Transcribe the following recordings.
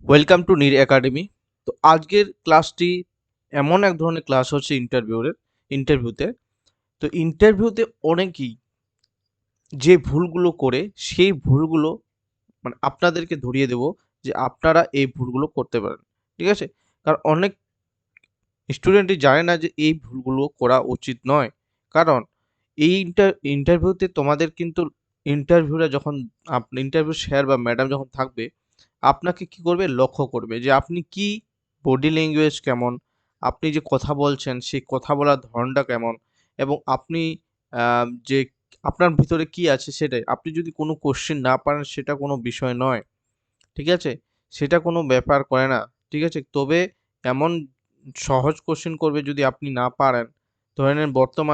Welcome to Neer academy. তো আজকের ক্লাসটি এমন এক ধরনের ক্লাস হচ্ছে ইন্টারভিউতে। তো ইন্টারভিউতে অনেকেই যে ভুলগুলো করে সেই ভুলগুলো মানে আপনাদেরকে ধরিয়ে দেব যে আপনারা এই ভুলগুলো করতে পারেন। ঠিক আছে? কারণ অনেক স্টুডেন্টই জানে না যে এই ভুলগুলো করা উচিত নয়। কারণ এই ইন্টারভিউতে তোমাদের কিন্তু ইন্টারভিউরা যখন ইন্টারভিউ স্যার বা ম্যাডাম যখন থাকবে আপনাকে কি করবে লক্ষ্য করবে যে আপনি কি বডি ল্যাঙ্গুয়েজ কেমন, আপনি যে কথা বলছেন সেই কথা বলার ধরনটা কেমন এবং আপনি যে আপনার ভিতরে কি আছে সেটাই। আপনি যদি কোনো কোশ্চেন না পারেন সেটা কোনো বিষয় নয়। ঠিক আছে? সেটা কোনো ব্যাপার করে না। ঠিক আছে? তবে এমন সহজ কোশ্চেন করবে যদি আপনি না পারেন, ধরে নেন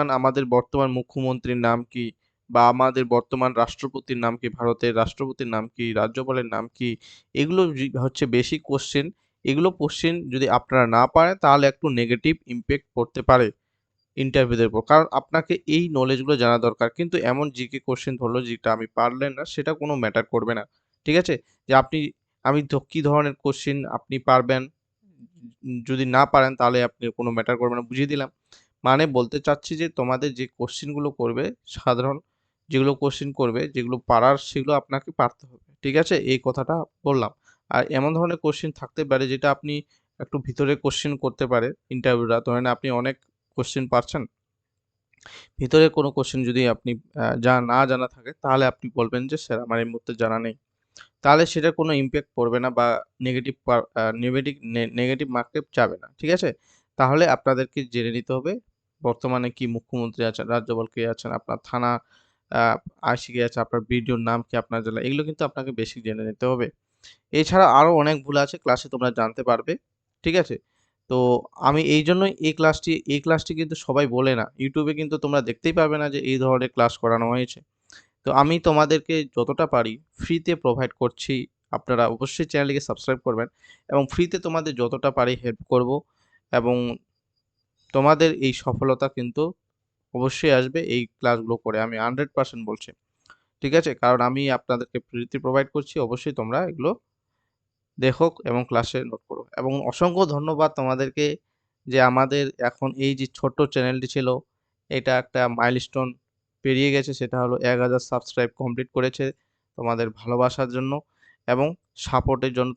আমাদের বর্তমান মুখ্যমন্ত্রীর নাম কি? বা আমাদের বর্তমান রাষ্ট্রপতির নাম কি? ভারতের রাষ্ট্রপতির নাম কি? রাজ্যপালের নাম কি? এগুলো হচ্ছে বেসিক কোশ্চেন। এগুলো কোশ্চেন যদি আপনারা না পারেন তাহলে একটু নেগেটিভ ইমপ্যাক্ট পড়তে পারে ইন্টারভিউদের উপর। কারণ আপনাকে এই নলেজগুলো জানা দরকার। কিন্তু এমন জিকে কোশ্চেন ধরলো যেটা আপনি পারলেন না সেটা কোনো ম্যাটার করবে না। ঠিক আছে? যে আমি তো কি ধরনের কোশ্চেন আপনি পারবেন, যদি না পারেন তাহলে আপনি কোনো ম্যাটার করবে না, বুঝিয়ে দিলাম। মানে বলতে চাচ্ছি যে তোমাদের যে কোশ্চেনগুলো করবে সাধারণ যেগুলো কোশ্চেন করবে, যেগুলো পারার সেগুলো আপনাকে পারতে হবে। ঠিক আছে? এই কথাটা বললাম। আর এমন ধরনের কোশ্চেন থাকতে পারে যেটা আপনি একটু ভিতরে কোশ্চেন করতে পারে ইন্টারভিউরা। ধরেন আপনি অনেক কোশ্চেন পারছেন। ভিতরে কোনো কোশ্চেন যদি আপনি না জানা থাকে তাহলে আপনি বলবেন যে, "স্যার আমার এই মুহূর্তে জানা নেই।" তাহলে সেটার কোনো ইমপ্যাক্ট পড়বে না বা নেগেটিভ পার আ নেভেটিভ নে নেগেটিভ মার্কে যাবে না। ঠিক আছে? তাহলে আপনাদেরকে জেনে নিতে হবে বর্তমানে কি মুখ্যমন্ত্রী আছেন, রাজ্যপাল কে আছেন, আপনার থানা আ আইসি কে আছে, আপনার বিডিওর নাম কি আপনার জেলায়। এগুলো কিন্তু আপনাকে বেসিক জেনে নিতে হবে। এছাড়া আরো অনেক ভুল আছে ক্লাসে তোমরা জানতে পারবে। ঠিক আছে? তো আমি এইজন্যই এই ক্লাসটি কিন্তু সবাই বলে না। YouTube এ কিন্তু তোমরা দেখতেই পারবে না যে এই ধরনের ক্লাস করানো হয়েছে। তো আমি তোমাদেরকে যতটা পারি ফ্রিতে প্রোভাইড করছি। আপনারা অবশ্যই চ্যানেলটিকে সাবস্ক্রাইব করবেন এবং ফ্রিতে তোমাদের যতটা পারি হেল্প করব এবং তোমাদের এই সফলতা কিন্তু অবশ্যই আসবে এই ক্লাসগুলো করে। আমি 100% বলছি। ঠিক আছে? কারণ আমি আপনাদেরকে ফ্রিতে প্রোভাইড করছি। অবশ্যই তোমরা এগুলো দেখো এবং ক্লাসে নোট করো। এবং অসংখ্য ধন্যবাদ তোমাদেরকে যে আমাদের এখন এই যে ছোট্ট চ্যানেলটি ছিল, এটা একটা মাইলস্টোন পেরিয়ে গেছে। সেটা হলো ১,০০০ সাবস্ক্রাইব কমপ্লিট করেছে। তোমাদের ভালোবাসার জন্য এবং সাপোর্টের জন্য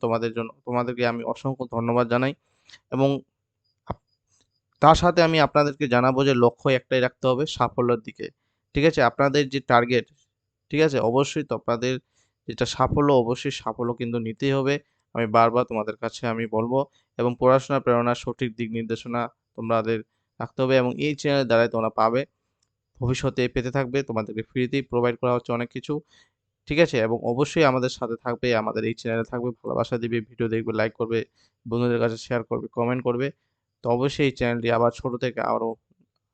তোমাদেরকে আমি অসংখ্য ধন্যবাদ জানাই এবং আপ তার সাথে আমি আপনাদেরকে জানাবো যে লক্ষ্য একটাই রাখতে হবে সাফল্যের দিকে। ঠিক আছে? আপনাদের যে টার্গেট, ঠিক আছে? অবশ্যই আপনাদের যেটা সাফল্য, অবশ্যই সাফল্য কিন্তু নিতেই হবে। আমি বারবার তোমাদের কাছে আমি বলব এবং পড়াশোনার প্রেরণার সঠিক দিক নির্দেশনা তোমাদের রাখতে হবে এবং এই চ্যানেলের দ্বারাই তোমরা পাবে। ভবিষ্যতে পেতে থাকবে। তোমাদেরকে ফ্রিতেই প্রোভাইড করা হচ্ছে অনেক কিছু। ঠিক আছে? এবং অবশ্যই আমাদের সাথে থাকবে, আমাদের এই চ্যানেলে থাকবে, ভালোবাসা দিবে, ভিডিও দেখবে, লাইক করবে, বন্ধুদের কাছে শেয়ার করবে, কমেন্ট করবে। তো অবশ্যই এই চ্যানেলটি আবার ছোট থেকে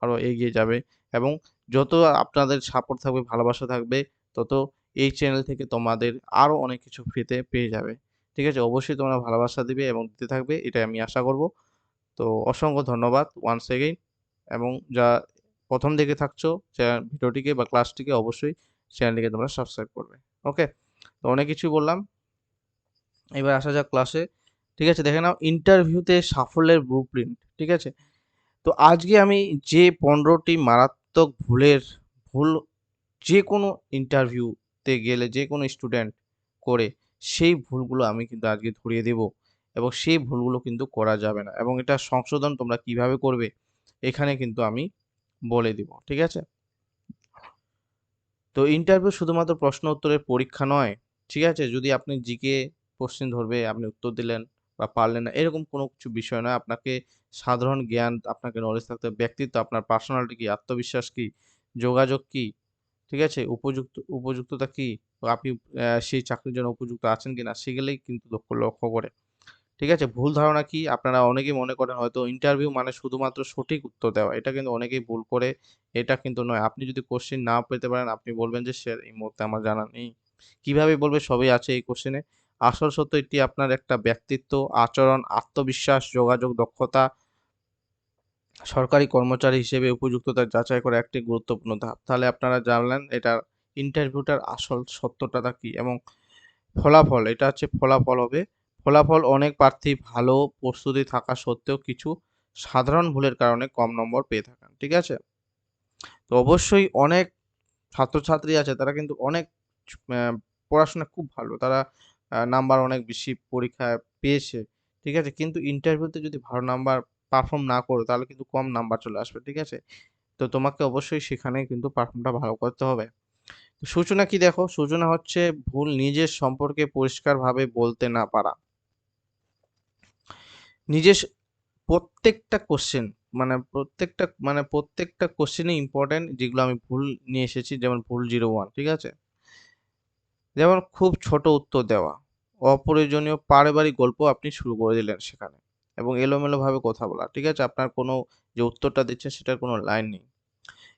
আরো এগিয়ে যাবে এবং যত আপনাদের সাপোর্ট থাকবে, ভালোবাসা থাকবে, তত এই চ্যানেল থেকে তোমাদের আরো অনেক কিছু ফ্রিতে পেয়ে যাবে। ঠিক আছে? অবশ্যই তোমরা ভালোবাসা দিবে এবং দিতে থাকবে এটাই আমি আশা করব। তো অসংখ্য ধন্যবাদ once again এবং ১ম দিকে থাকছো ভিডিওটিকে বা ক্লাসটিকে অবশ্যই চ্যানেলটিকে তোমরা সাবস্ক্রাইব করবে। ওকে? তো অনেক কিছুই বললাম। এবার আসা যাক ক্লাসে। ঠিক আছে? দেখে নাও ইন্টারভিউতে সাফল্যের ব্লুপ্রিন্ট। ঠিক আছে? তো আজকে আমি যে ১৫ টি মারাত্মক ভুল যেকোনো ইন্টারভিউতে গেলে যেকোনো স্টুডেন্ট করে, সেই ভুলগুলো আমি কিন্তু আজকে ধরিয়ে দেব এবং সেই ভুলগুলো কিন্তু করা যাবে না এবং এটা সংশোধন তোমরা কিভাবে করবে, এখানে কিন্তু আমি বলে দিব। ঠিক আছে? তো ইন্টারভিউ শুধুমাত্র প্রশ্ন উত্তরের পরীক্ষা নয়। ঠিক আছে? যদি আপনি জিকে কোশ্চেন ধরবে, আপনি উত্তর দিলেন বা পারলেন না, এরকম কোনো কিছু বিষয় নয়। আপনাকে সাধারণ জ্ঞান, আপনাকে নলেজ থাকতে হবে। ব্যক্তিত্ব, আপনার পার্সোনালিটি কি, আত্মবিশ্বাস কি, যোগাযোগ কি, ঠিক আছে? উপযুক্ততা কি, তো আপনি সেই চাকরির জন্য উপযুক্ত আছেন কিনা, সেগুলোই কিন্তু লক্ষ্য করে। ঠিক আছে? ভুল ধারণা কি? আপনারা অনেকেই মনে করেন হয়তো ইন্টারভিউ মানে শুধুমাত্র সঠিক উত্তর দেওয়া। এটা কিন্তু অনেকেই ভুল করে। এটা কিন্তু নয়। আপনি যদি কোশ্চেন না পেতে পারেন, আপনি বলবেন যে, "স্যার এই মুহূর্তে আমার জানা নেই।" কিভাবে বলবে? সবই আছে এই কোশ্চেনে। আসল সত্য এটি আপনার একটা ব্যক্তিত্ব, আচরণ, আত্মবিশ্বাস, যোগাযোগ দক্ষতা, সরকারি কর্মচারী হিসেবে উপযুক্ততা যাচাই করা একটি গুরুত্বপূর্ণ ধাপ। তাহলে আপনারা জানলেন এটার ইন্টারভিউটার আসল সত্যটাটা কি এবং ফলাফল, এটা হচ্ছে ফলাফল হবে। ফলাফল অনেক প্রার্থী ভালো প্রস্তুতি থাকা সত্ত্বেও কিছু সাধারণ ভুলের কারণে কম নম্বর পেয়ে থাকেন। ঠিক আছে? তো অবশ্যই অনেক ছাত্রছাত্রী আছে তারা কিন্তু অনেক পড়াশোনায় খুব ভালো। তারা নাম্বার অনেক বেশি পরীক্ষায় পেয়েছে। ঠিক আছে? কিন্তু ইন্টারভিউতে যদি ভালো নাম্বার পারফর্ম না করো তাহলে কিন্তু কম নাম্বার চলে আসবে। ঠিক আছে? তো তোমাকে অবশ্যই সেখানে কিন্তু পারফর্মটা ভালো করতে হবে। সূচনা কি দেখো? সূচনা হচ্ছে ভুল নিজের সম্পর্কে পরিষ্কারভাবে বলতে না পারা। নিজের প্রত্যেকটা কোয়েশ্চেন প্রত্যেকটা কোয়েশ্চেনই ইম্পোর্টেন্ট যেগুলো আমি ভুল নিয়ে এসেছি যেমন ভুল 01 ঠিক আছে? যেমন খুব ছোট উত্তর দেওয়া, অপ্রয়োজনীয় পারিবারিক গল্প আপনি শুরু করে দিলেন সেখানে এবং এলোমেলোভাবে কথা বলা। ঠিক আছে? আপনার কোনো যে উত্তরটা দিচ্ছেন সেটার কোনো লাইন নেই।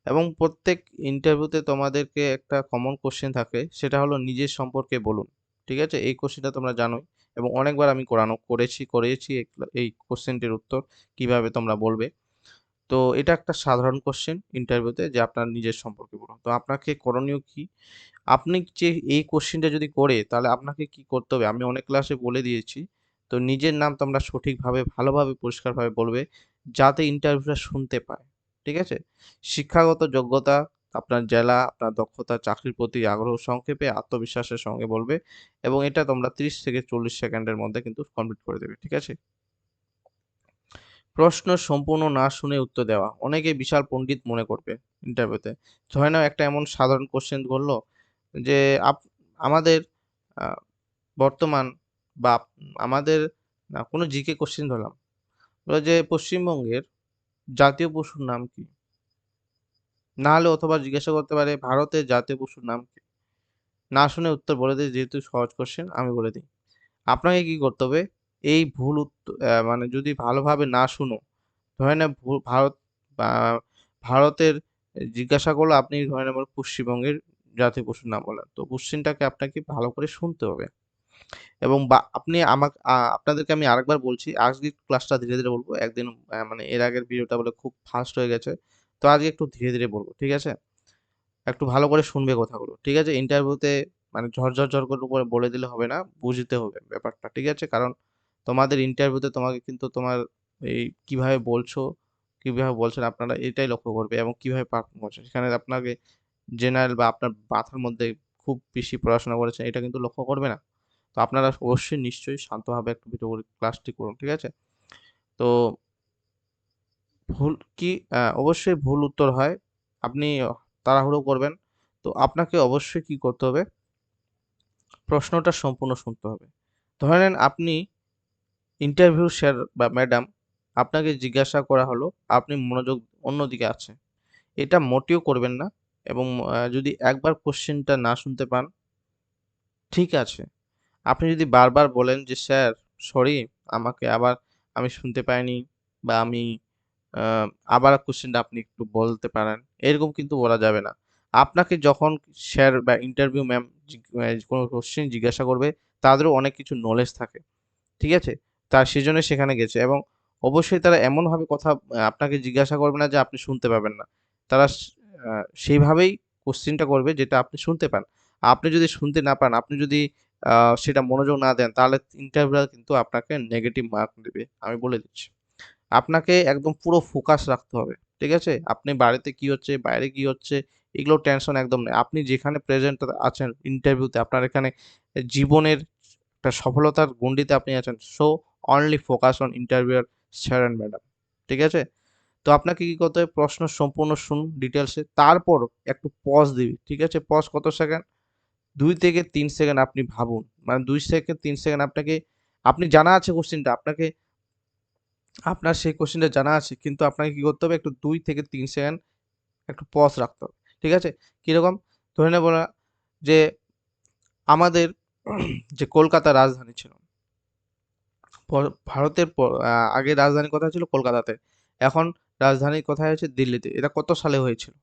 এবং প্রত্যেক ইন্টারভিউতে তোমাদেরকে একটা কমন কোশ্চেন থাকে সেটা হলো নিজের সম্পর্কে বলুন। ঠিক আছে? এই কোশ্চেনটা তোমরা জানোই এবং অনেকবার আমি করিয়েছি এই কোশ্চেনটির উত্তর কিভাবে তোমরা বলবে। তো এটা একটা সাধারণ কোশ্চেন ইন্টারভিউতে যে আপনার নিজের সম্পর্কে বলুন। তো আপনাকে করণীয় কি? আপনি যে এই কোশ্চেনটা যদি করে তাহলে আপনাকে কি করতে হবে? আমি অনেক ক্লাসে বলে দিয়েছি। তো নিজের নাম তোমরা সঠিকভাবে ভালোভাবে পরিষ্কারভাবে বলবে যাতে ইন্টারভিউয়ার শুনতে পায়। ঠিক আছে? শিক্ষাগত যোগ্যতা, আপনার জেলা, আপনার দক্ষতা, চাকরির প্রতি আগ্রহ সংক্ষেপে আত্মবিশ্বাসের সঙ্গে বলবে এবং এটা তোমরা 30 থেকে 40 সেকেন্ডের মধ্যে কিন্তু কমপ্লিট করে দেবে। ঠিক আছে? প্রশ্ন সম্পূর্ণ না শুনে উত্তর দেওয়া। অনেকে বিশাল পণ্ডিত মনে করবে ইন্টারভিউতে। ধরে নাও একটা এমন সাধারণ কোশ্চেন করল যে আমাদের আ বর্তমান বা আমাদের কোনো জিকে কোশ্চেন ধরলাম। বলল যে পশ্চিমবঙ্গের জাতীয় পশুর নাম কি? না হলে অথবা জিজ্ঞাসা করতে পারে ভারতের জাতীয় পশুর নাম কি? না শুনে উত্তর বলে দেয় যেহেতু সহজ কোশ্চেন আমি বলে দিই। আপনাকে কি করতে হবে? এই ভুল মানে যদি ভালোভাবে না শুনো ধরে নেন বা ভারতের জিজ্ঞাসা করলো আপনি ধরে নেবেন পশ্চিমবঙ্গের জাতীয় পশুর নাম বলেন। তো কোশ্চেনটাকে আপনাকে ভালো করে শুনতে হবে এবং আপনি আপনাদেরকে আমি আরেকবার বলছি, আজকের ক্লাসটা ধীরে, ধীরে বলবো। একদিন মানে এর আগের ভিডিওটা বলে খুব ফাস্ট হয়ে গেছে। তো আজকে একটু ধীরে, ধীরে বলবো। ঠিক আছে? একটু ভালো করে শুনবে কথাগুলো। ঠিক আছে? ইন্টারভিউতে মানে ঝর করে বলে দিলে হবে না। বুঝতে হবে ব্যাপারটা। ঠিক আছে? কারণ তোমাদের ইন্টারভিউতে তোমাকে কিন্তু তোমার এই কিভাবে বলছো, কিভাবে বলছেন আপনারা এটাই লক্ষ্য করবে এবং কিভাবে পারফর্ম করছেন। সেখানে আপনাকে জেনারেল বা আপনার মাথার মধ্যে খুব বেশি পড়াশোনা করেছেন এটা কিন্তু লক্ষ্য করবে না। তো আপনারা অবশ্যই নিশ্চয়ই শান্তভাবে একটু ভিডিও করে ক্লাসটি করুন। ঠিক আছে? তো ভুল কি অবশ্যই ভুল উত্তর হয়। আপনি তাড়াহুড়ো করবেন। তো আপনাকে অবশ্যই কি করতে হবে? প্রশ্নটা সম্পূর্ণ শুনতে হবে। ধরে নেন আপনি ইন্টারভিউ স্যার বা ম্যাডাম আপনাকে জিজ্ঞাসা করা হলো, আপনি মনোযোগ অন্যদিকে আছে। এটা মোটেও করবেন না এবং যদি একবার কোশ্চেনটা না শুনতে পান, ঠিক আছে। আপনি যদি বারবার বলেন যে, "স্যার সরি আমাকে আবার আমি শুনতে পাইনি বা আমি আ আবার কোয়েশ্চেনটা আপনি একটু বলতে পারেন।" এরকম কিন্তু বলা যাবে না। আপনাকে যখন স্যার বা ইন্টারভিউ ম্যাম কোনো কোয়েশ্চেন জিজ্ঞাসা করবে, তাদেরও অনেক কিছু নলেজ থাকে। ঠিক আছে? সেজন্য সেখানে গেছে এবং অবশ্যই তারা এমনভাবে কথা আপনাকে জিজ্ঞাসা করবে না যে আপনি শুনতে পাবেন না। তারা আ সেইভাবেই কোয়েশ্চেনটা করবে যেটা আপনি শুনতে পান। আপনি যদি শুনতে না পান, আপনি যদি আ সেটা মনোযোগ না দেন তাহলে ইন্টারভিউয়ার কিন্তু আপনাকে নেগেটিভ মার্ক দিবে। আমি বলে দিচ্ছি। আপনাকে একদম পুরো ফোকাস রাখতে হবে। ঠিক আছে? আপনি বাড়িতে কি হচ্ছে, বাইরে কি হচ্ছে এগুলো টেনশন একদম নেই। আপনি যেখানে প্রেজেন্ট আছেন ইন্টারভিউতে আপনার এখানে জীবনের একটা সফলতার গণ্ডিতে আপনি আছেন। So only focus on interviewer sir and madam. ঠিক আছে? তো আপনাকে কি করতে হবে? প্রশ্ন সম্পূর্ণ শুনুন ডিটেইলসে। তারপর একটু পজ দিবি। ঠিক আছে? পজ কত সেকেন্ড? ২ থেকে ৩ সেকেন্ড আপনি ভাবুন। মানে ২ সেকেন্ড ৩ সেকেন্ড আপনি জানা আছে কোশ্চেনটা। আপনার সেই কোশ্চেনটা জানা আছে। কিন্তু আপনাকে কি করতে হবে? একটু ২ থেকে ৩ সেকেন্ড একটু পজ রাখতে হবে। ঠিক আছে? কিরকম? ধরে নেব না যে আমাদের যে কলকাতা রাজধানী ছিল। ভারতের আগে রাজধানী কোথায় ছিল? কলকাতাতে। এখন রাজধানী কোথায় আছে? দিল্লিতে। এটা কত সালে হয়েছিল?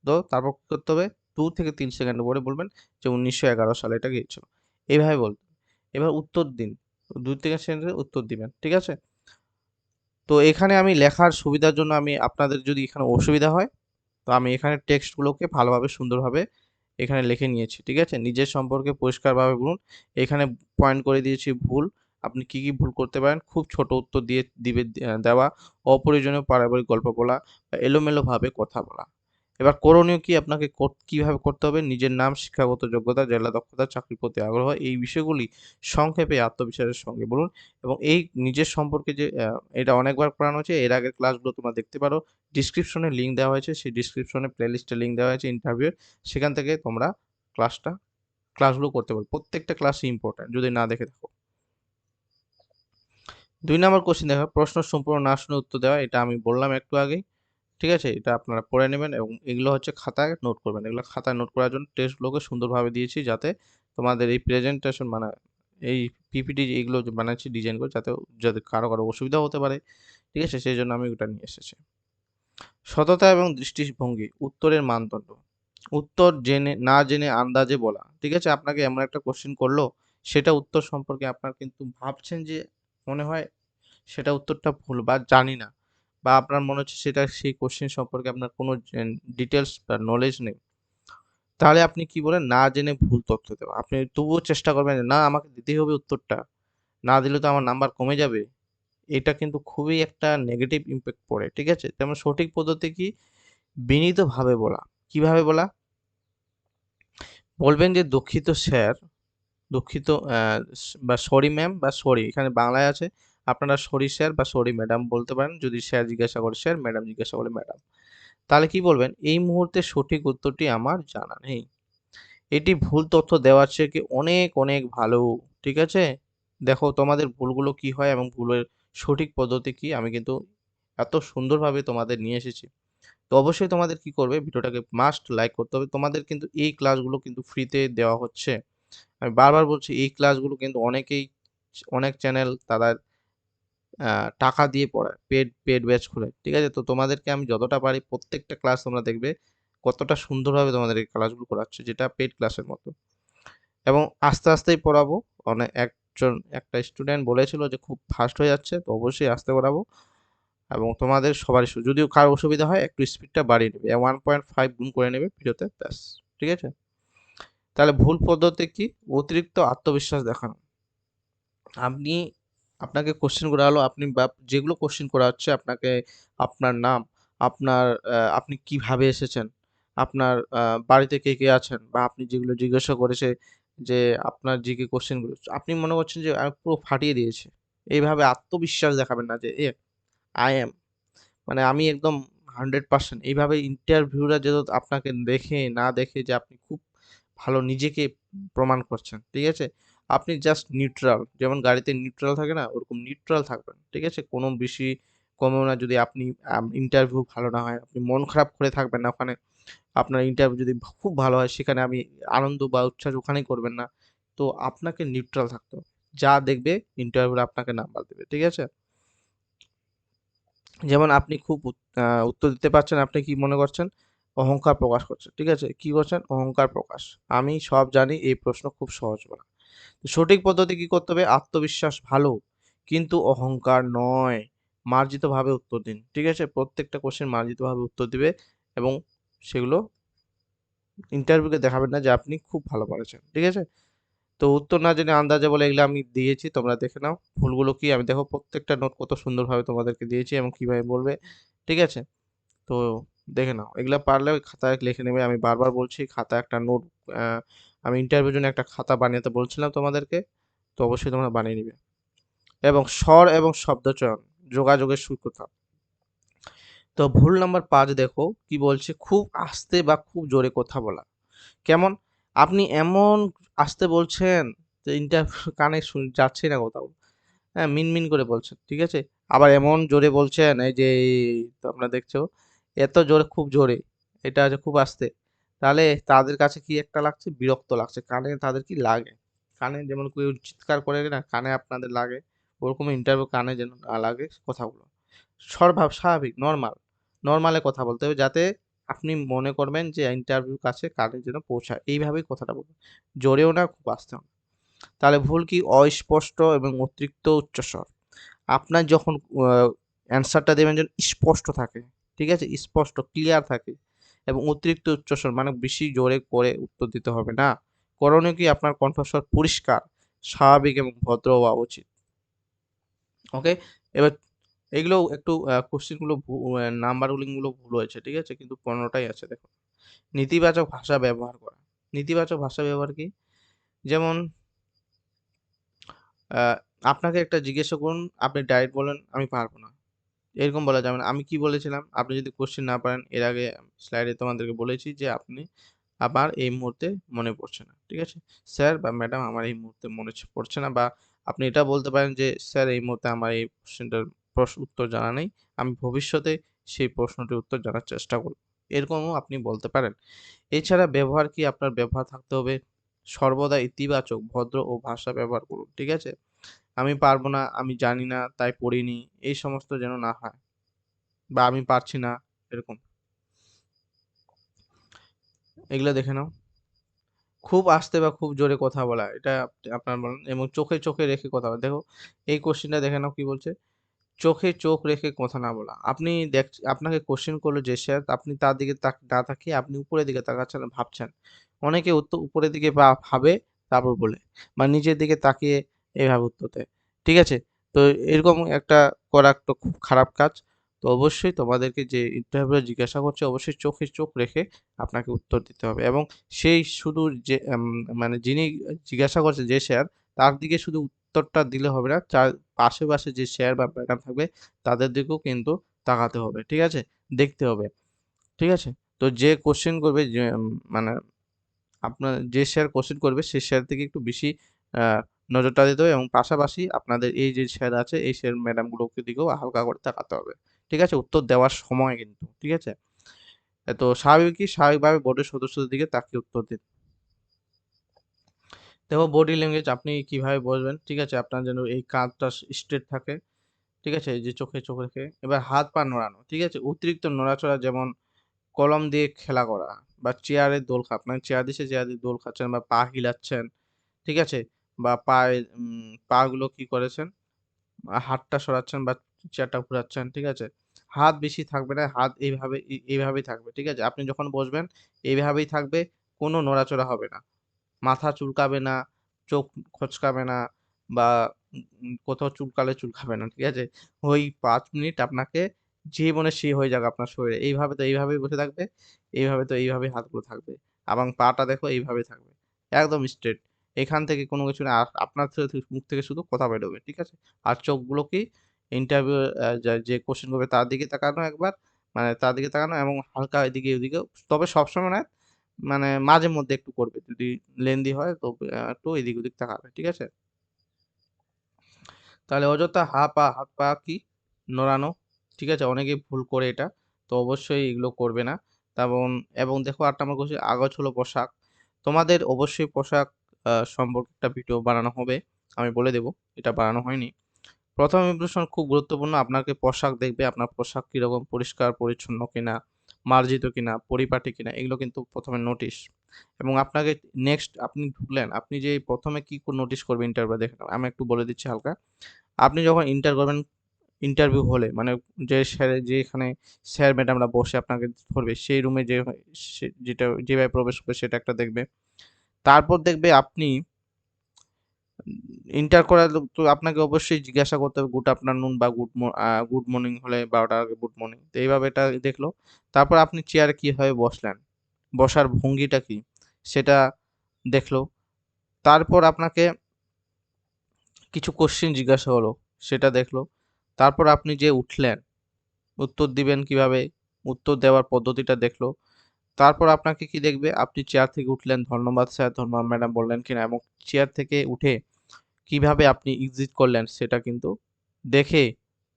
তো তারপর কি করতে হবে? ২ থেকে ৩ সেকেন্ড পরে বলবেন যে ১৯১১ সালে এটা গিয়েছিল। এইভাবে বলবেন। এবার উত্তর দিন। ২ থেকে সেকেন্ডে উত্তর দিবেন। ঠিক আছে? তো এখানে আমি লেখার সুবিধার জন্য আপনাদের যদি এখানে অসুবিধা হয়, তো আমি এখানে টেক্সটগুলোকে ভালোভাবে সুন্দরভাবে এখানে লিখে নিয়েছি। ঠিক আছে? নিজের সম্পর্কে পরিষ্কারভাবে বলুন। এখানে পয়েন্ট করে দিয়েছি ভুল। আপনি কি কি ভুল করতে পারেন, খুব ছোট উত্তর দিয়ে দেওয়া, অপ্রয়োজনীয় পারিবারিক গল্প বলা বা এলোমেলোভাবে কথা বলা। এবার করণীয় কি, আপনাকে কিভাবে করতে হবে, নিজের নাম, শিক্ষাগত যোগ্যতা, জেলা দক্ষতা, চাকরির প্রতি আগ্রহ, এই বিষয়গুলি সংক্ষেপে আত্মবিশ্বাসের সঙ্গে বলুন। এবং এই নিজের সম্পর্কে যে এটা অনেকবার করানো হয়েছে, এর আগের ক্লাসগুলো তোমরা দেখতে পারো, ডিসক্রিপশনে লিঙ্ক দেওয়া হয়েছে, সেই ডিসক্রিপশনে প্লেলিস্টে লিঙ্ক দেওয়া হয়েছে ইন্টারভিউয়ের, সেখান থেকে তোমরা ক্লাসগুলো করতে পারো। প্রত্যেকটা ক্লাসই ইম্পর্ট্যান্ট যদি না দেখে থাকো। 2 নম্বর কোশ্চেন দেখো, প্রশ্ন সম্পূর্ণ না শুনে উত্তর দেওয়া। এটা আমি বললাম একটু আগেই, ঠিক আছে? এটা আপনারা পড়ে নেবেন এবং এগুলো হচ্ছে খাতায় নোট করবেন। এগুলো খাতায় নোট করার জন্য টেস্টগুলোকে সুন্দরভাবে দিয়েছি, যাতে তোমাদের এই প্রেজেন্টেশন মানে এই পিপিটি এগুলো যে বানাচ্ছি ডিজাইন করে, যাতে কারো অসুবিধা হতে পারে, ঠিক আছে? সেইজন্য আমি ওটা নিয়ে এসেছি। সততা এবং দৃষ্টিভঙ্গি উত্তরের মানদণ্ড। উত্তর না জেনে আন্দাজে বলা, ঠিক আছে? আপনাকে এমন একটা কোশ্চেন করলো, সেটা উত্তর সম্পর্কে আপনার কিন্তু ভাবছেন যে মনে হয় সেটা উত্তরটা ভুল বা জানি না, বা আপনার মনে হচ্ছে সেই কোশ্চেন সম্পর্কে আপনার কোনো ডিটেলস বা নলেজ নেই। তাহলে আপনি কি বলেন, না জেনে ভুল তথ্য দেওয়া। আপনি তবুও চেষ্টা করবেন যে, না আমাকে দিতেই হবে উত্তরটা, না দিলে তো আমার নাম্বার কমে যাবে। এটা কিন্তু খুবই একটা নেগেটিভ ইমপ্যাক্ট পড়ে, ঠিক আছে? তেমন সঠিক পদ্ধতি কি, বিনীতভাবে বলা। কিভাবে বলা? বলবেন যে দুঃখিত স্যার, দুঃখিত বা সরি ম্যাম বা সরি, এখানে বাংলায় আছে, আপনারা সরি স্যার বা সরি ম্যাডাম বলতে পারেন। যদি স্যার জিজ্ঞাসা করে স্যার, ম্যাডাম জিজ্ঞাসা করে ম্যাডাম। তাহলে কি বলবেন, এই মুহূর্তে সঠিক উত্তরটি আমার জানা নেই। এটি ভুল তথ্য দেওয়ার চেয়ে কি অনেক অনেক ভালো, ঠিক আছে? দেখো তোমাদের ভুলগুলো কি হয় এবং ভুলের সঠিক পদ্ধতি কি, আমি কিন্তু এত সুন্দরভাবে তোমাদের নিয়ে এসেছি। তো অবশ্যই তোমাদের কি করবে, ভিডিওটাকে মাস্ট লাইক করতে হবে। তোমাদের কিন্তু এই ক্লাসগুলো কিন্তু ফ্রিতে দেওয়া হচ্ছে। আমি বারবার বলছি, এই ক্লাসগুলো কিন্তু অনেক চ্যানেল তারা টাকা দিয়ে পড়ায়, পেড ব্যাচ খুলে, ঠিক আছে? তো তোমাদেরকে আমি যতটা পারি প্রত্যেকটা ক্লাস তোমরা দেখবে কতটা সুন্দরভাবে তোমাদের এই ক্লাসগুলো করাচ্ছে, যেটা পেড ক্লাসের মতো। এবং আস্তে আস্তেই পড়াবো। একটা স্টুডেন্ট বলেছিল যে খুব ফাস্ট হয়ে যাচ্ছে, তো অবশ্যই আস্তে পড়াবো। এবং তোমাদের সবারই যদিও কারো অসুবিধা হয় একটু স্পিডটা বাড়িয়ে নেবে, 1.5 গুণ করে নেবে ভিডিওতে, ব্যাস, ঠিক আছে? তাহলে ভুল পদ্ধতি কি, অতিরিক্ত আত্মবিশ্বাস দেখানো। আপনি আপনাকে কোশ্চেন করা হলো, আপনি বা যেগুলো কোশ্চেন করা হচ্ছে আপনাকে, আপনার নাম, আপনার আপনি কিভাবে এসেছেন, আপনার বাড়িতে কে কে আছেন, বা আপনি যেগুলো জিজ্ঞাসা করেছে যে আপনার জিকে কোশ্চেনগুলো, আপনি মনে করছেন যে আমি পুরো ফাটিয়ে দিয়েছি। এইভাবে আত্মবিশ্বাস দেখাবেন না যে আই অ্যাম, মানে আমি একদম 100%, এইভাবে ইন্টারভিউরা যেহেতু আপনাকে না দেখে যে আপনি খুব ভালো নিজেকে প্রমাণ করছেন, ঠিক আছে? আপনি জাস্ট নিউট্রাল, যেমন গাড়িতে নিউট্রাল থাকে না, ওরকম নিউট্রাল থাকবেন, ঠিক আছে? কোনো বেশি কমেও না। যদি আপনি ইন্টারভিউ ভালো না হয়, আপনি মন খারাপ করে থাকবেন না ওখানে। আপনার ইন্টারভিউ যদি খুব ভালো হয়, সেখানে আমি আনন্দ বা উচ্ছ্বাস ওখানেই করবেন না। তো আপনাকে নিউট্রাল থাকতে হবে। যা দেখবে ইন্টারভিউরে আপনাকে নাম্বার দেবে, ঠিক আছে? যেমন আপনি খুব উত্তর দিতে পারছেন, আপনি কি মনে করছেন? অহংকার প্রকাশ করছেন, ঠিক আছে? কি করছেন? অহংকার প্রকাশ। আমি সব জানি, এই প্রশ্ন খুব সহজ বলা। তো সঠিক পদ্ধতি কি করতে হবে? আত্মবিশ্বাস ভালো, কিন্তু অহংকার নয়। মার্জিতভাবে উত্তর দিন, ঠিক আছে? প্রত্যেকটা কোশ্চেন মার্জিতভাবে উত্তর দিবে এবং সেগুলো ইন্টারভিউকে দেখাবেন না যে আপনি খুব ভালো পারেছেন, ঠিক আছে? তো উত্তর না জেনে আন্দাজে বলে, এগুলো আমি দিয়েছি, তোমরা দেখে নাও। ভুলগুলো কি আমি দেখো প্রত্যেকটা নোট কত সুন্দরভাবে তোমাদেরকে দিয়েছি এবং কিভাবে বলবে, ঠিক আছে? তো দেখে নাও, এগুলা পারলে ওই খাতায় লিখে নেবে। আমি বারবার বলছি, খাতায় একটা নোট, আমি ইন্টারভিউর জন্য একটা খাতা বানাতে বলছিলাম তোমাদেরকে, তো অবশ্যই তোমরা বানিয়ে নিবে। এবং স্বর এবং শব্দচয়ন, যোগাযোগের সূক্ষ্মতা। তো ভুল নাম্বার 5 দেখো কি বলছে, খুব আস্তে বা খুব জোরে কথা বলা। কেমন? আপনি এমন আস্তে বলছেন যে ইন্টারভিউ কানে যাচ্ছেই না কোথাও। হ্যাঁ, মিনমিন করে বলছেন, ঠিক আছে? আবার এমন জোরে বলছেন, এই যে তোমরা দেখছো, এত জোরে, খুব জোরে, এটা হচ্ছে খুব আস্তে। তাহলে তাদের কাছে কি একটা লাগছে, বিরক্ত লাগছে, কানে তাদের কি লাগে, কানে যেমন কেউ চিৎকার করে না, কানে আপনাদের লাগে, ওরকম ইন্টারভিউ কানে যেন না লাগে কথাগুলো। স্বাভাবিক, নর্মালে কথা বলতে হবে, যাতে আপনি মনে করবেন যে ইন্টারভিউ কাছে কানে যেন পৌঁছায়, এইভাবেই কথাটা বলবেন, জোরেও না, খুব আস্তেও না। তাহলে ভুল কি, অস্পষ্ট এবং অতিরিক্ত উচ্চস্বর। আপনার যখন অ্যান্সারটা দেবেন যেন স্পষ্ট থাকে, ঠিক আছে? স্পষ্ট, ক্লিয়ার থাকে। এবং অতিরিক্ত উচ্চস্বর মানে বেশি জোরে করে উত্তর দিতে হবে না। করণীয় কি, আপনার কণ্ঠস্বর পরিষ্কার, স্বাভাবিক এবং ভদ্র হওয়া উচিত। ওকে? এবার এগুলো একটু কোশ্চেনগুলো নাম্বারিংগুলো ভুল হয়েছে, ঠিক আছে? কিন্তু ১৫ টাই আছে দেখুন। নেতিবাচক ভাষা ব্যবহার করা। নেতিবাচক ভাষা ব্যবহার কি? যেমন আ আপনাকে একটা জিজ্ঞাসা করুন, আপনি ডাইরেক্ট বললেন, "আমি পারব না।" এরকম বলা যাবে না। আমি কি বলেছিলাম? আপনি যদি কোশ্চেন না পারেন, এর আগে স্লাইডে তোমাদেরকে বলেছি যে, আমার এই মুহূর্তে মনে পড়ছে না। ঠিক আছে? স্যার বা ম্যাডাম আমার এই মুহূর্তে মনে পড়ছে না, বা আপনি এটা বলতে পারেন যে, "স্যার এই মুহূর্তে আমার এই কোশ্চেনটার উত্তর জানা নেই। আমি ভবিষ্যতে সেই প্রশ্নটির উত্তর জানার চেষ্টা করব।" এরকমও আপনি বলতে পারেন। এছাড়া ব্যবহার কি? আপনার ব্যবহার থাকতে হবে সর্বদা ইতিবাচক, ভদ্র ও ভাষা ব্যবহার করুন। ঠিক আছে? আমি পারব না, আমি জানি না, তাই পড়িনি, এই সমস্ত যেন না হয়, বা আমি পারছি না, এরকম। এগুলা দেখে নাও। খুব আস্তে বা খুব জোরে কথা বলা, এটা আপনার বলেন, এবং চোখে, চোখে রেখে কথা বলা। দেখো, এই কোয়েশ্চেনটা দেখে নাও কি বলছে? চোখে চোখ রেখে কথা না বলা। আপনি আপনাকে কোয়েশ্চেন করলো যে স্যার, আপনি তার দিকে না তাকিয়ে আপনি উপরের দিকে তাকাচ্ছেন আর ভাবছেন। অনেকে উত্তর উপরের দিকে ভাবে তারপর বলে, বা নিচের দিকে তাকিয়ে এভাবে উত্তর দেয়। ঠিক আছে? তো এরকম একটা করা একটা খুব খারাপ কাজ। তো অবশ্যই তোমাদেরকে যে ইন্টারভিউ জিজ্ঞাসা করছে, অবশ্যই চোখে চোখ রেখে আপনাকে উত্তর দিতে হবে, এবং সেই শুধু যে মানে যিনি জিজ্ঞাসা করছে যে স্যার, তার দিকে শুধু উত্তরটা দিলে হবে না। আশেপাশে যে স্যার বা ম্যাডাম থাকবে তাদের দিকেও কিন্তু তাকাতে হবে। ঠিক আছে? দেখতে হবে। ঠিক আছে? তো যে কোয়েশ্চেন করবে, যে মানে আপনার যে স্যার কোয়েশ্চেন করবে সেই স্যার থেকে একটু বেশি আ নজরটা দিতে হবে, এবং পাশাপাশি আপনাদের এই যে স্যার আছে, এই স্যার ম্যাডাম গুলোকে দিকেও হালকা করে তাকাতে হবে। ঠিক আছে? উত্তর দেওয়ার সময় কিন্তু। ঠিক আছে? তো স্বাভাবিকভাবে বোর্ডের সদস্যদের দিকে তাকিয়ে উত্তর দিন। দেখো, বডি ল্যাঙ্গুয়েজ আপনি কিভাবে বসবেন, ঠিক আছে? আপনার যেন এই কাঁধটা স্ট্রেট থাকে। ঠিক আছে? এই যে চোখে চোখ রেখে। এবার হাত পা নড়ানো। ঠিক আছে? অতিরিক্ত নড়াচড়া, যেমন কলম দিয়ে খেলা করা, বা চেয়ারে দোল খা আপনার চেয়ার দিছে, চেয়ার দিয়ে দোল খাচ্ছেন বা পা হিলাচ্ছেন। ঠিক আছে? বা পা গুলো কি করেছেন? হাতটা সরাচ্ছেন বা চেয়ারটা ঘুরাচ্ছেন। ঠিক আছে? হাত বেশি থাকবে না। হাত এইভাবেই থাকবে। ঠিক আছে? আপনি যখন বসবেন এইভাবেই থাকবে। কোনো নড়াচড়া হবে না। মাথা চুলকাবে না, চোখ খচকাবে না, বা কোথাও চুলকাবে না। ঠিক আছে? ওই ৫ মিনিট আপনাকে যে মনে সে হয়ে যাবে আপনার শরীরে। এইভাবে তো এইভাবেই বসে থাকবে, এইভাবে তো এইভাবেই হাতগুলো থাকবে। এবং পাটা দেখো এইভাবে থাকবে। একদম স্ট্রেট। এখান থেকে কোনো কিছু না। আপনার মুখ থেকে শুধু কথা বেরোবে। ঠিক আছে? আর চোখগুলো কি ইন্টারভিউ যে কোয়েশ্চেন করবে তার দিকে তাকানো একবার, মানে তার দিকে তাকানো, এবং হালকা এদিকে ওদিকে। তবে সবসময় নয়, মানে মাঝে মধ্যে একটু করবে। যদি লেন্দি হয় তো একটু এদিক ওদিক তাকাবে। ঠিক আছে? তাহলে অযথা হাত পা কি নড়ানো। ঠিক আছে? অনেকেই ভুল করে এটা। তো অবশ্যই এগুলো করবে না। তেমন, এবং দেখো ৮ নম্বর কোয়েশ্চেন, আগজ হলো পোশাক। তোমাদের অবশ্যই পোশাক সম্পর্কে একটা ভিডিও বানানো হবে। আমি বলে দেব। এটা বানানো হয়নি। প্রথম ইমপ্রেশন খুব গুরুত্বপূর্ণ। আপনাকে পোশাক দেখবে, আপনার পোশাক কিরকম, পরিষ্কার পরিচ্ছন্ন কিনা, মার্জিত কিনা, পরিপাটি কিনা, এগুলো কিন্তু ১ম এ নোটিস। এবং আপনাকে নেক্সট আপনি ঢুকলেন, আপনি যে ১ম এ কি নোটিস করবে ইন্টারভিউ দেখে নাও। আমি একটু বলে দিচ্ছি হালকা। আপনি যখন করবেন ইন্টারভিউ হলে, মানে যেখানে স্যার ম্যাডামরা বসে আপনাকে ধরবে, সেই রুমে যেটা যেভাবে প্রবেশ করবে সেটা একটা দেখবে। তারপর দেখবে আপনি ইন্টার করার তো আপনাকে অবশ্যই জিজ্ঞাসা করতে হবে গুড আফটারনুন, বা গুড মর্নিং হলে ১২ টার আগে গুড মর্নিং। তো এইভাবে এটা দেখলো। তারপর আপনি চেয়ারে কিভাবে বসলেন, বসার ভঙ্গিটা কি সেটা দেখলো। তারপর আপনাকে কিছু কোয়েশ্চেন জিজ্ঞাসা হলো, সেটা দেখলো। তারপর আপনি যে উঠলেন, উত্তর দিবেন কিভাবে, উত্তর দেওয়ার পদ্ধতিটা দেখলো। তারপর আপনাকে কি দেখবে, আপনি চেয়ার থেকে উঠলেন, ধন্যবাদ স্যার, ধন্যবাদ ম্যাডাম বললেন কিনা, এবং চেয়ার থেকে উঠে কিভাবে আপনি এক্সিট করলেন সেটা কিন্তু দেখে,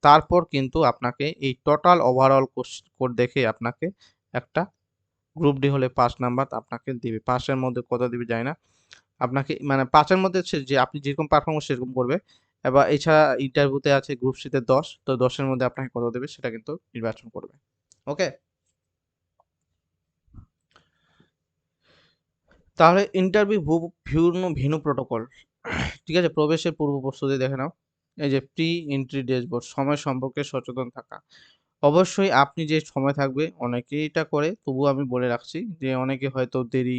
তারপর কিন্তু আপনাকে এই টোটাল ওভারঅল কোড দেখে আপনাকে একটা গ্রুপ ডি হলে ৫ নাম্বার আপনাকে দিবে। ৫ এর মধ্যে কত দিবে জানি না। আপনাকে মানে ৫ এর মধ্যে যে আপনি যেরকম পারফরম্যান্স সেরকম করবে। এবার এছাড়া ইন্টারভিউতে আছে গ্রুপ সি তে ১০, তো ১০ এর মধ্যে আপনাকে কত দেবে সেটা কিন্তু নির্বাচন করবে। ওকে? তাহলে ইন্টারভিউ ভেন্যু প্রটোকল। ঠিক আছে? প্রবেশের পূর্ব প্রস্তুতি দেখে নাও। এই যে প্রি এন্ট্রি ড্যাশবোর্ড, সময় সম্পর্কে সচেতন থাকা। অবশ্যই আপনি যে সময় থাকবে, অনেকেই এটা করে, তবুও আমি বলে রাখছি যে অনেকে হয়তো দেরি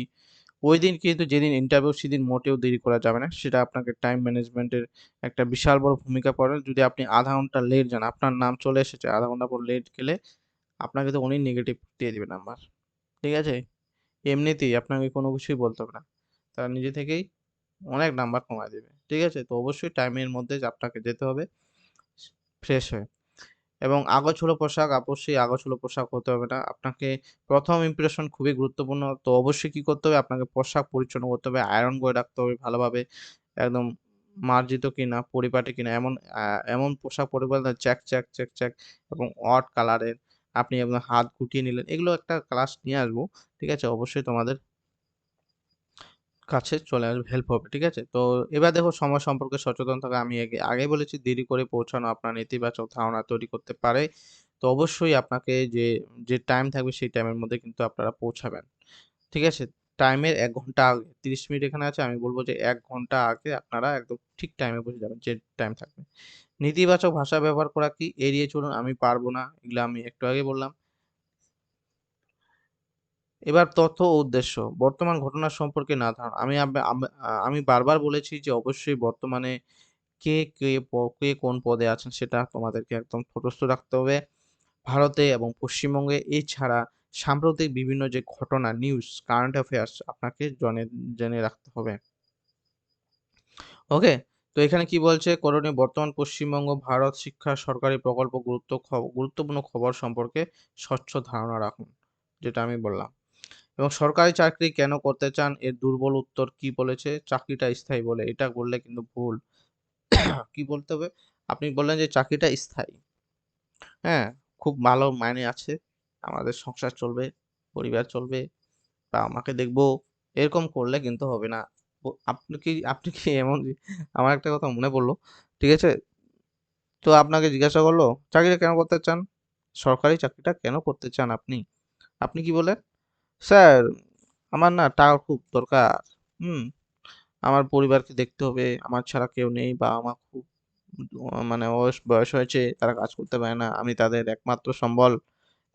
ওই দিন কিন্তু যেদিন ইন্টারভিউ সেদিন মোটেও দেরি করা যাবে না, সেটা আপনাকে টাইম ম্যানেজমেন্টের একটা বিশাল বড় ভূমিকা পড়ে। যদি আপনি আধা ঘন্টা লেট যান, আপনার নাম চলে এসেছে, আধা ঘন্টা পর লেট গেলে আপনাকে তো উনি নেগেটিভ দিয়ে দিবে নাম্বার, ঠিক আছে? এমনিতেই আপনাকে কোনো কিছুই বলতে হবে না, তারা নিজে থেকেই অনেক নাম্বার কমায় দেবে, ঠিক আছে? তো অবশ্যই টাইমের মধ্যে আপনাকে যেতে হবে ফ্রেশ হয়ে। এবং আগোছালো পোশাক, অবশ্যই আগোছালো পোশাক হতে হবে না। আপনাকে প্রথম ইমপ্রেশন খুবই গুরুত্বপূর্ণ। তো অবশ্যই কি করতে হবে? আপনাকে পোশাক পরিচ্ছন্ন করতে হবে, আয়রন করে রাখতে হবে ভালোভাবে। একদম মার্জিত কিনা, পরিপাটি কিনা এমন পোশাক পরবেন না চ্যাক এবং অড কালারের। আপনি আপনার হাত গুটিয়ে নিলেন। এগুলো একটা ক্লাস নিয়ে আসবো। ঠিক আছে? অবশ্যই তোমাদের কাছে চলে আসবে, হেল্প হবে। ঠিক আছে? তো এবার দেখো সময় সম্পর্কে সচেতন থাকা। আমি আগেই বলেছি দেরি করে পৌঁছানো আপনার নেতিবাচক ধারণা তৈরি করতে পারে। তো অবশ্যই আপনাকে যে টাইম থাকবে সেই টাইমের মধ্যে কিন্তু আপনারা পৌঁছাবেন। ঠিক আছে? টাইমের ১ ঘন্টা আগে ৩০ মিনিট এখানে আছে। আমি বলব যে ১ ঘন্টা আগে আপনারা একদম ঠিক টাইমে পৌঁছে যাবেন, যে টাইম থাকবে। নেতিবাচক ভাষা ব্যবহার করা কি? এড়িয়ে চলুন, আমি পারব না। এগুলা আমি একটু আগেই বললাম। এবার তথ্য ও উদ্দেশ্য। বর্তমান ঘটনা সম্পর্কে না ধারণা। আমি বারবার বলেছি যে অবশ্যই বর্তমানে কে কোন পদে আছেন সেটা তোমাদেরকে একদম তটস্থ রাখতে হবে। ভারতে এবং পশ্চিমবঙ্গে এছাড়া সাম্প্রতিক বিভিন্ন যে ঘটনা, নিউজ, কারেন্ট অ্যাফেয়ার্স আপনাকে জেনে রাখতে হবে। ওকে? তো এখানে কি বলছে? করণীয় বর্তমান পশ্চিমবঙ্গ, ভারত শিক্ষা সরকারি প্রকল্প গুরুত্বপূর্ণ খবর সম্পর্কে স্বচ্ছ ধারণা রাখুন। যেটা আমি বললাম। এবং সরকারি চাকরি কেন করতে চান? এর দুর্বল উত্তর কি বলেছে? চাকরিটা স্থায়ী বলে। এটা বললে কিন্তু ভুল। কি বলতে হবে? আপনি বললেন যে চাকরিটা স্থায়ী। হ্যাঁ? খুব ভালো মাইনে আছে। আমাদের সংসার চলবে, পরিবার চলবে, বাবা-মাকে দেখবো। এরকম করলে কিন্তু হবে না। আপনি কি এমন আমার একটা কথা মনে পড়ল। ঠিক আছে? তো আপনাকে জিজ্ঞাসা করলো, চাকরিটা কেন করতে চান? সরকারি চাকরিটা কেন করতে চান আপনি? আপনি কি বললেন? স্যার, আমার না টাকার খুব দরকার। হুম? আমার পরিবারকে দেখতে হবে। আমার ছাড়া কেউ নেই। বাবা-মা খুব মানে বয়স হয়েছে। তারা কাজ করতে পারে না। আমি তাদের একমাত্র সম্বল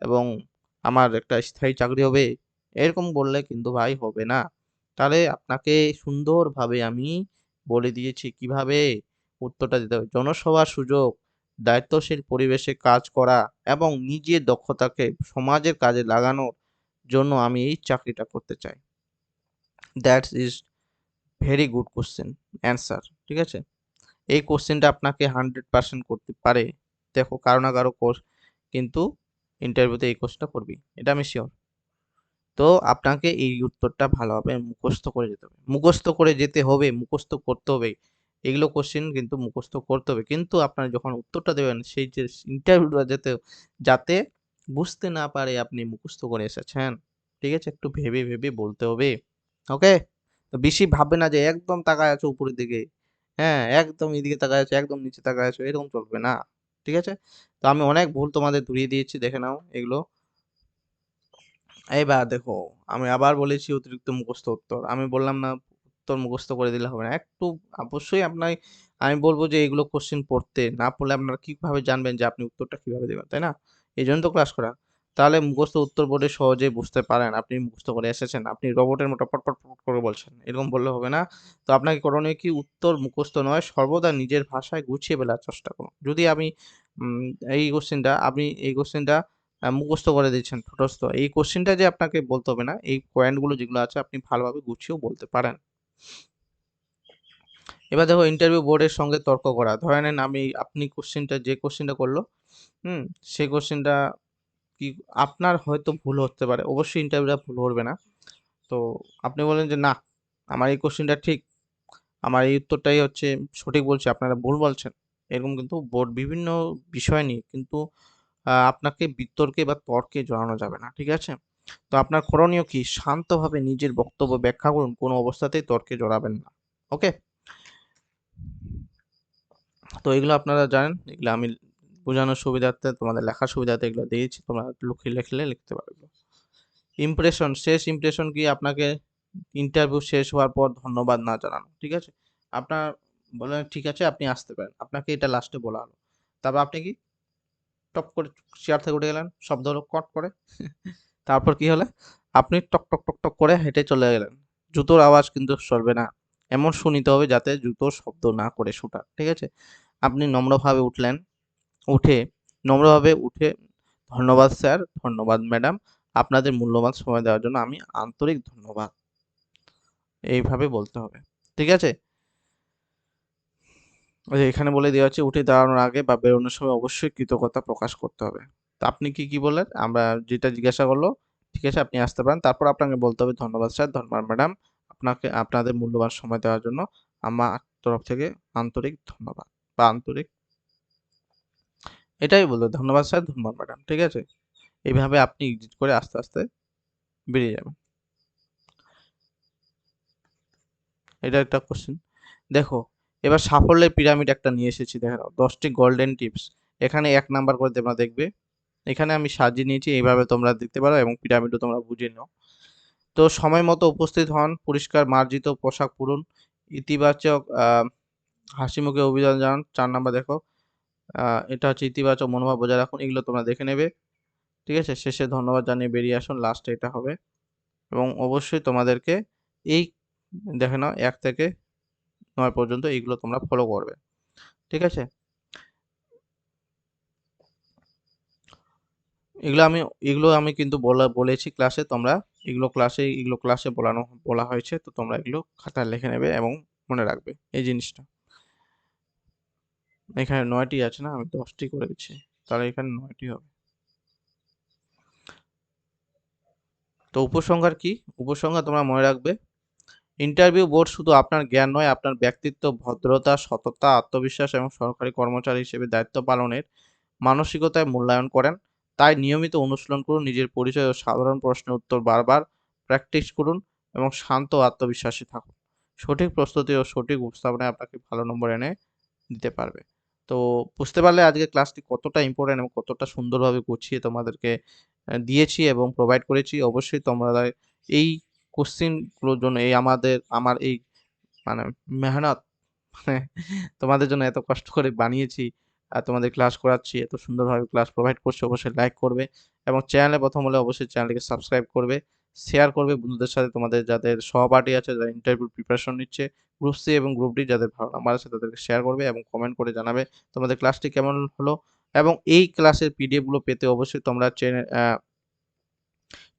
এবং আমার একটা স্থায়ী চাকরি হবে। এরকম বললে কিন্তু ভাই হবে না। তাহলে আপনাকে সুন্দরভাবে আমি বলে দিয়েছি কিভাবে উত্তরটা দিতে হবে। জনসেবার সুযোগ, দায়িত্বশীল পরিবেশে কাজ করা এবং নিজের দক্ষতাকে সমাজের কাজে লাগানোর জন্য আমি এই চাকরিটা করতে চাই। That is very good question answer. ঠিক আছে? এই কোশ্চেনটা আপনাকে 100% করতে পারে। দেখো কারো না কারো কিন্তু ইন্টারভিউতে এই কোশ্চেনটা করবেই। এটা আমি সিওর। তো আপনাকে এই উত্তরটা ভালোভাবে মুখস্থ করে যেতে হবে। মুখস্থ করে যেতে হবে, মুখস্থ করতে হবে। এগুলো কোশ্চেন কিন্তু মুখস্থ করতে হবে। কিন্তু আপনারা যখন উত্তরটা দেবেন সেই যে ইন্টারভিউটা যাতে বুঝতে না পারে আপনি মুখস্থ করে এসেছেন। ঠিক আছে? একটু ভেবে বলতে হবে। ওকে? তো বেশি ভাববে না যে একদম তাকায় আছো উপরের দিকে। হ্যাঁ, একদম এদিকে তাকায় আছো, একদম নিচে তাকায় আছো। এরকম চলবে না। ঠিক আছে? তো আমি অনেক ভুল তোমাদের ধরিয়ে দিয়েছি। দেখে নাও এগুলো। এইবার দেখো, আমি আবার বলেছি অতিরিক্ত মুখস্থ উত্তর। আমি বললাম না উত্তর মুখস্থ করে দিলে হবে না। একটু অবশ্যই আমি বলব যে এগুলো কোশ্চেন পড়তে। না পড়লে আপনারা কিভাবে জানবেন যে আপনি উত্তরটা কিভাবে দিবেন, তাই না? এজন্য তো ক্লাস করা। তাহলে মুখস্থ উত্তর বোর্ডে সহজেই বুঝতে পারেন। আপনি মুখস্থ করে এসেছেন। আপনি রোবটের মতো পট করে বলছেন। এরকম বললে হবে না। তো আপনাকে করণীয় কি? উত্তর মুখস্থ নয়, সর্বদা নিজের ভাষায় গুছিয়ে বলার চেষ্টা করুন। যদি আমি উম আপনি এই কোশ্চেনটা মুখস্থ করে দিচ্ছেন ঠোঁটস্থ। এই কোশ্চেনটা যে আপনাকে বলতে হবে না। এই পয়েন্টগুলো যেগুলো আছে আপনি ভালোভাবে গুছিয়েও বলতে পারেন। এবার দেখো ইন্টারভিউ বোর্ডের সঙ্গে তর্ক করা। ধরে নেন আপনি যে কোশ্চেনটা করলো, হুম? সেই কোশ্চেনটা কি আপনার হয়তো ভুল হতে পারে। অবশ্যই ইন্টারভিউরা ভুল করবে না। তো আপনি বললেন যে, "না, আমার এই কোশ্চেনটা ঠিক। আমার এই উত্তরটাই হচ্ছে সঠিক বলছি, আপনারা ভুল বলছেন।" এরকম কিন্তু বোর্ড বিভিন্ন বিষয় নিয়ে কিন্তু আপনাকে বিতর্কে বা তর্কে জড়ানো যাবে না। ঠিক আছে? তো আপনার করণীয় কি? শান্তভাবে নিজের বক্তব্য ব্যাখ্যা করুন। কোনো অবস্থাতেই তর্কে জড়াবেন না। ওকে? তো এগুলো আপনারা জানেন। এগুলো আমি বোঝানোর সুবিধার্থে, তোমাদের লেখার সুবিধার্থে এগুলো দিয়েছি। তোমরা লিখলে লিখতে পারো এগুলো। শেষ ইমপ্রেশন কি? আপনাকে ইন্টারভিউ শেষ হওয়ার পর ধন্যবাদ না জানানো। ঠিক আছে? আপনার বললেন, "ঠিক আছে, আপনি আসতে পারেন।" আপনাকে এটা লাস্টে বলা হলো। তারপর আপনি কি টপ করে চেয়ার থেকে উঠে গেলেন। শব্দ হলো কট করে। তারপর কি হলো? আপনি টক করে হেঁটে চলে গেলেন। জুতোর আওয়াজ কিন্তু চলবে না, এমন শুনিতে হবে যাতে জুতোর শব্দ না করে শুটার, ঠিক আছে? আপনি নম্রভাবে উঠলেন, নম্রভাবে উঠে ধন্যবাদ স্যার, ধন্যবাদ ম্যাডাম, আপনাদের মূল্যবান সময় দেওয়ার জন্য আমি আন্তরিক ধন্যবাদ, এইভাবে বলতে হবে, ঠিক আছে? ওই যে এখানে বলে দেওয়া আছে উঠে দাঁড়ানোর আগে বা বেরোনোর সময় অবশ্যই কৃতজ্ঞতা প্রকাশ করতে হবে। তো আপনি কি বললেন? আমরা যেটা জিজ্ঞাসা করলো, ঠিক আছে আপনি আসতে পারেন। তারপর আপনাকে বলতে হবে ধন্যবাদ স্যার, ধন্যবাদ ম্যাডাম, আপনাদের মূল্যবান সময় দেওয়ার জন্য আমার তরফ থেকে আন্তরিক ধন্যবাদ বা আন্তরিক, এটাই বললো ধন্যবাদ স্যার, ধন্যবাদ ম্যাডাম, ঠিক আছে? এইভাবে আপনি এক্সিট করে আস্তে আস্তে বেরিয়ে যাবেন। এটা একটা কোশ্চেন। দেখো, এবার সাফল্যের পিরামিড একটা নিয়ে এসেছি, দেখো 10টি গোল্ডেন টিপস। এখানে 1 নাম্বার করে তোমরা দেখবে। এখানে আমি সাজিয়ে নিয়েছি, এইভাবে তোমরা দেখতে পারো এবং পিরামিডও তোমরা বুঝে নাও। তো সময় মতো উপস্থিত হন, পরিষ্কার মার্জিত পোশাক পরুন, ইতিবাচক হাসি মুখে অভিযান জানান। 4 নাম্বার দেখো, এটা হচ্ছে ইতিবাচক মনোভাব বজায় রাখুন। এগুলো তোমরা দেখে নেবে, ঠিক আছে? শেষে ধন্যবাদ জানিয়ে বেরিয়ে আসুন, লাস্টে এটা হবে। এবং অবশ্যই তোমাদেরকে এই দেখে নাও 1 থেকে 9 পর্যন্ত এইগুলো তোমরা ফলো করবে, ঠিক আছে? এগুলো আমি এগুলো আমি কিন্তু বলেছি ক্লাসে, তোমরা এগুলো ক্লাসে বলা হয়েছে, তো তোমরা এগুলো খাতায় লিখে নেবে এবং মনে রাখবে এই জিনিসটা। এখানে 9টি আছে না, আমি 10টি করে দিচ্ছি, তাহলে এখানে 9টি হবে। তো উপসংহার কি? উপসংহার তোমরা মনে রাখবে, ইন্টারভিউ বোর্ড শুধু আপনার জ্ঞান নয়, আপনার ব্যক্তিত্ব, ভদ্রতা, সততা, আত্মবিশ্বাস এবং সরকারি কর্মচারী হিসেবে দায়িত্ব পালনের মানসিকতায় মূল্যায়ন করেন। তাই নিয়মিত অনুশীলন করুন, নিজের পরিচয় ও সাধারণ প্রশ্নের উত্তর বারবার প্র্যাকটিস করুন এবং শান্ত ও আত্মবিশ্বাসী থাকুন। সঠিক প্রস্তুতি ও সঠিক উপস্থাপনায় আপনাকে ভালো নম্বর এনে দিতে পারবে। তো বুঝতে পারলে আজকে ক্লাসটি কতটা ইম্পর্টেন্ট এবং কতটা সুন্দরভাবে গুছিয়ে তোমাদেরকে দিয়েছি এবং প্রোভাইড করেছি। অবশ্যই তোমরা এই কোশ্চেনগুলোর জন্য আমার এই মানে মেহনত, মানে তোমাদের জন্য এত কষ্ট করে বানিয়েছি, তোমাদের ক্লাস করাচ্ছি, এত সুন্দরভাবে ক্লাস প্রোভাইড করছি, অবশ্যই লাইক করবে এবং চ্যানেলে প্রথম হলে অবশ্যই চ্যানেলটিকে সাবস্ক্রাইব করবে, শেয়ার করবে বন্ধুদের সাথে, তোমাদের যাদের সহপাঠী আছে যারা ইন্টারভিউ প্রিপারেশন নিচ্ছে গ্রুপ সি এবং গ্রুপ ডি, যাদের ভালো নাম্বার আছে তাদেরকে শেয়ার করবে এবং কমেন্ট করে জানাবে তোমাদের ক্লাসটি কেমন হলো। এবং এই ক্লাসের পিডিএফ গুলো পেতে অবশ্যই তোমরা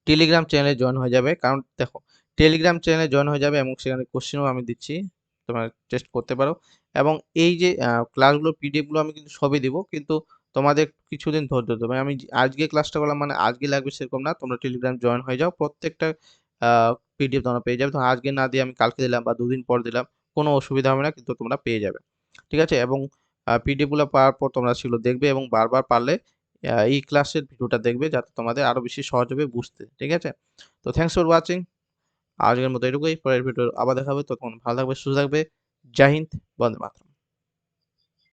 টেলিগ্রাম চ্যানেলে জয়েন হয়ে যাবে, কারণ দেখো টেলিগ্রাম চ্যানেলে জয়েন হয়ে যাবে এবং সেখানে কোশ্চেনও আমি দিচ্ছি, তোমরা টেস্ট করতে পারো। এবং এই যে ক্লাসগুলো পিডিএফ গুলো আমি কিন্তু সবই দিব, কিন্তু তোমাদের কিছুদিন ধৈর্য ধরতে হবে। আমি আজকে ক্লাসটা করলাম মানে আজকে লাগবে সেরকম না, তোমরা টেলিগ্রাম জয়েন হয়ে যাও, প্রত্যেকটা পিডিএফ তোমরা পেয়ে যাবে। তো আজকে না দিয়ে আমি কালকে দিলাম বা 2 দিন পর দিলাম, কোনো অসুবিধা হবে না, কিন্তু তোমরা পেয়ে যাবে, ঠিক আছে? এবং পিডিএফ গুলো পাওয়ার পর তোমরা সেগুলো দেখবে এবং বারবার পারলে এই ক্লাসের ভিডিওটা দেখবে যাতে তোমাদের আরো বেশি সহজ হবে বুঝতে, ঠিক আছে? তো থ্যাংকস ফর ওয়াচিং। আজকের মতো এটুকুই, পরের ভিডিও আবার দেখা হবে, ততক্ষণ ভালো থাকবে, সুস্থ থাকবে। জয় হিন্দ, বন্দে মাতরম।